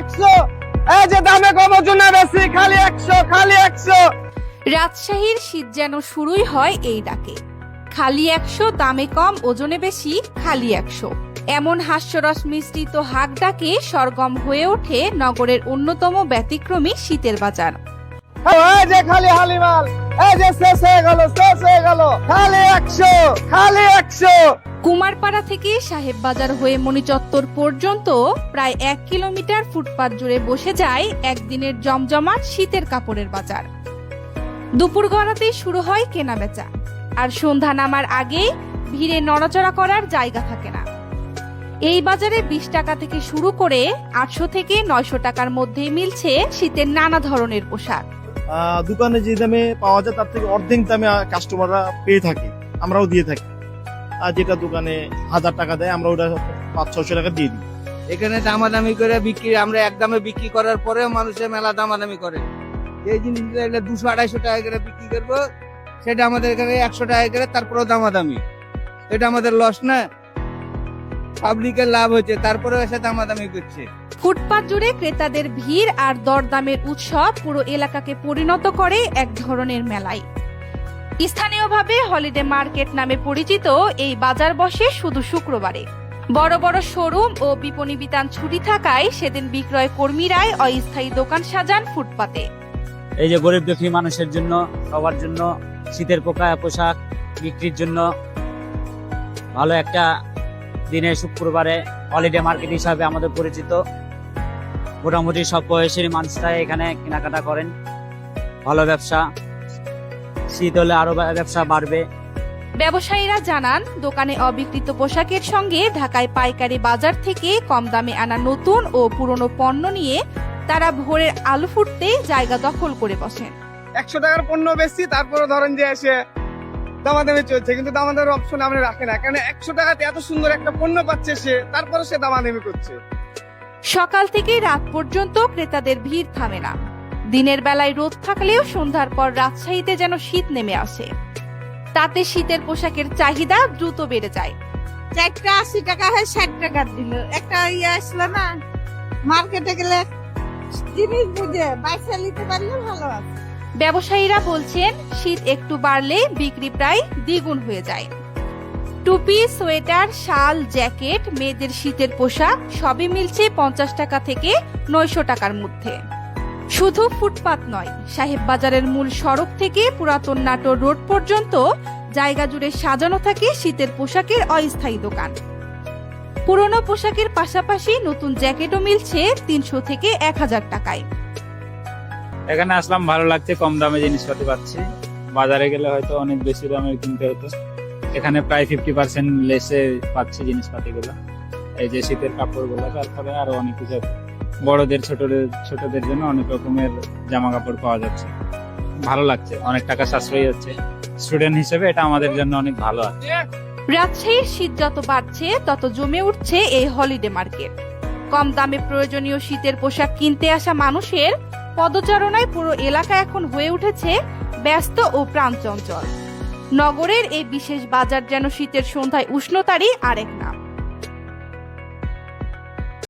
100, এই যে দামে কম ওজনে বেশি, খালি 100, খালি 100। রাজশাহীর শীত যেন শুরুই হয় এই ডাকে, খালি 100, দামে কম ওজনে বেশি, খালি 100। এমন হাস্যরস মিশ্রিত হাক ডাকে সরগম হয়ে ওঠে নগরের অন্যতম ব্যতিক্রমী শীতের বাজার। এই যে খালি হালিমাল, এই যে শেষ হয়ে গেল, শেষ হয়ে গেল, খালি 100, খালি 100। কুমারপাড়া থেকে সাহেব বাজার হয়ে মণিচত্বর পর্যন্ত প্রায় 1 কিলোমিটার ফুটপাত জুড়ে বসে যায় একদিনের জমজমাট শীতের কাপড়ের বাজার। দুপুর গড়াতেই শুরু হয় কেনাবেচা, আর সন্ধ্যা নামার আগে ভিড়ে নড়াচড়া করার জায়গা থাকে না। এই বাজারে 20 টাকা থেকে শুরু করে 800 থেকে 900 টাকার মধ্যেই মিলছে শীতের নানা ধরনের পোশাক। দোকানে যে দামে পাওয়া যায় তার থেকে অর্ধেক দামে কাস্টমাররা পেয়ে থাকে, আমরাও দিয়ে থাকি। আর যেটা দোকানে 1000 টাকা দেয় আমরা ওটা 500-600 টাকা দিয়ে দিই। এখানে দামাদামি করে বিক্রি, আমরা এক দামে বিক্রি করার পরেও মানুষের মেলা দামাদামি করে। এই জিনিসগুলো 200-250 টাকা করে বিক্রি করবো, সেটা আমাদের এখানে 100 টাকা করে, তারপরেও দামাদামি। এটা আমাদের লস না, পাবলিকের লাভ হচ্ছে, তারপরেও এসে দামাদামি করছে। ফুটপাত জুড়ে ক্রেতাদের ভিড় আর দরদামের উৎসব পুরো এলাকাকে পরিণত করে এক ধরনের মেলায়। স্থানীয়ভাবে হলিডে মার্কেট নামে পরিচিত এই বাজার বসে শুধু শুক্রবারে। বড় বড় শোরুম ও বিপণী বিতান ছুটি থাকায় সেদিন বিক্রয় কর্মীরাই অস্থায়ী দোকান সাজান ফুটপাতে। এই যে গরিব দুঃখী মানুষের জন্য, সবার জন্য শীতের পোশাক বিক্রির জন্য ভালো একটা দিনে শুক্রবারে হলিডে মার্কেট হিসাবে আমাদের পরিচিত। মোটামুটি সব বয়সের মানুষরাই এখানে কেনাকাটা করেন। ভালো ব্যবসা, শীত হলে আরো ব্যবসা বাড়বে। ব্যবসায়ীরা জানান, দোকানে অবিকৃত পোশাকের সঙ্গে ঢাকায় পাইকারি বাজার থেকে কম দামে আনা নতুন ও পুরনো পণ্য নিয়ে তারা ভোরের আলো ফুটতে জায়গা দখল করে বসেন। 100 টাকার পণ্য বেশি, তারপরে ধরেন যে এসে দামাদামি চলছে, কিন্তু দামাদামির অপশন আমরা রাখি না, কারণ 100 টাকাতে এত সুন্দর একটা পণ্য পাচ্ছে সে, তারপরে সে দামাদামি করছে। সকাল থেকে রাত পর্যন্ত ক্রেতাদের ভিড় থামে না। দিনের বেলায় রোদ থাকলেও সন্ধ্যার পর রাজশাহীতে যেন শীত নেমে আসে। তাতে শীতের পোশাকের চাহিদা দ্রুত বেড়ে যায়। 80 টাকা হয় 60 টাকা দিল। একটা আসলো না, মার্কেটে গেলে জিনিস বুঝে বাইসা নিতে পারলে ভালো আছে। ব্যবসায়ীরা বলছেন, শীত একটু বাড়লে বিক্রি প্রায় দ্বিগুণ হয়ে যায়। টুপি, সোয়েটার, শাল, জ্যাকেট, মেয়েদের শীতের পোশাক সবই মিলছে 50 টাকা থেকে 900 টাকার মধ্যে। শুধু ফুটপাত নয়, সাহেব বাজারের মূল সড়ক থেকে পুরাতন নাটোর রোড পর্যন্ত জায়গা জুড়ে সাজানো থাকে শীতের পোশাকের অস্থায়ী দোকান। পুরনো পোশাকের পাশাপাশি নতুন জ্যাকেটও মিলছে 300 থেকে 1000 টাকায়। এখানে আসলাম, ভালো লাগছে, কম দামে জিনিসপাতি পাচ্ছি। বাজারে গেলে হয়তো অনেক বেশি দামে কিনতে হতো, এখানে প্রায় 50% লেসে পাচ্ছি জিনিসপাতিগুলো। এই যে শীতের কাপড়গুলো, তারপরে আরো অনেক কিছু, বড়দের ছোটদের জন্য অনেক রকমের জামা কাপড় পাওয়া যাচ্ছে। ভালো লাগছে, অনেক টাকা সাশ্রয়ী হচ্ছে। স্টুডেন্ট হিসেবে এটা আমাদের জন্য অনেক ভালো আছে। রাজশাহীর শীত যত বাড়ছে তত জমে উঠছে এই হলিডে মার্কেট। কম দামে প্রয়োজনীয় শীতের পোশাক কিনতে আসা মানুষের পদচারণায় পুরো এলাকা এখন হয়ে উঠেছে ব্যস্ত ও প্রাণচঞ্চল। নগরের এই বিশেষ বাজার যেন শীতের সন্ধ্যায় উষ্ণতারই আরেক নাম।